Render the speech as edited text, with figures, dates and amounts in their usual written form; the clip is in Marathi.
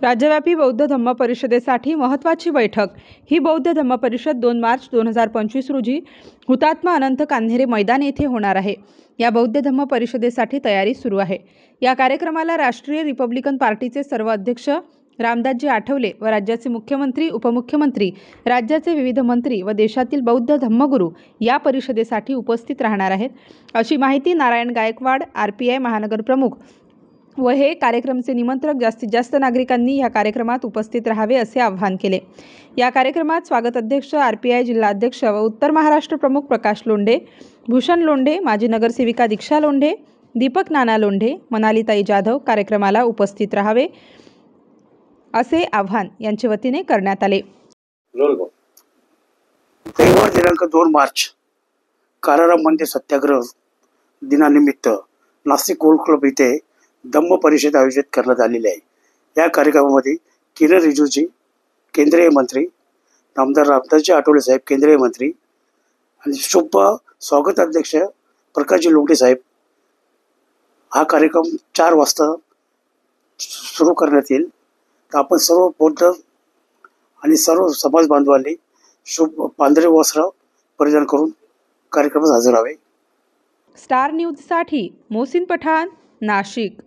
राज्यव्यापी बौद्ध धम्म परिषदेसाठी महत्त्वाची बैठक। ही बौद्ध धम्म परिषद 2 मार्च 2025 रोजी हुतात्मा अनंत कान्हेरे मैदान येथे होणार आहे। या बौद्ध धम्म परिषदेसाठी तयारी सुरू आहे। या कार्यक्रमाला राष्ट्रीय रिपब्लिकन पार्टीचे सर्व अध्यक्ष रामदासजी आठवले व राज्याचे मुख्यमंत्री, उपमुख्यमंत्री, राज्याचे विविध मंत्री व देशातील बौद्ध धम्मगुरू या परिषदेसाठी उपस्थित राहणार आहेत, अशी माहिती नारायण गायकवाड, RPI महानगर प्रमुख व हे कार्यक्रमचे निमंत्रक जास्तीत जास्त नागरिकांनी या कार्यक्रमात उपस्थित राहावे असे आवाहन केले। या कार्यक्रमात स्वागत अध्यक्ष, RPI जिल्हा अध्यक्ष व उत्तर महाराष्ट्र प्रमुख प्रकाश लोंढे, भूषण लोंढे, माजी नगरसेविका दीक्षा लोंढे, दीपक नाना लोंढे, मनालीताई जाधव कार्यक्रमाला उपस्थित राहावे असे आवाहन यांच्या वतीने करण्यात आले। दिनांक 2 मार्च काराराम मंदिर सत्याग्रह दिनानिमित्त नाशिक ओल्ड क्लब येथे धम्म परिषद आयोजित करण्यात आलेली आहे। या कार्यक्रमामध्ये किरण रिजिजूजी केंद्रीय मंत्री, नामदार रामदासजी आठवले साहेब केंद्रीय मंत्री आणि शुभ स्वागत अध्यक्ष प्रकाशजी लोंढे साहेब। हा कार्यक्रम 4 वाजता सुरू करण्यात येईल। तर आपण सर्व बौद्ध आणि सर्व समाज बांधवांनी शुभ पांढरे वस्त्र परिधान करून कार्यक्रमात हजर राहावे। स्टार न्यूजसाठी मोहसिन पठाण, नाशिक।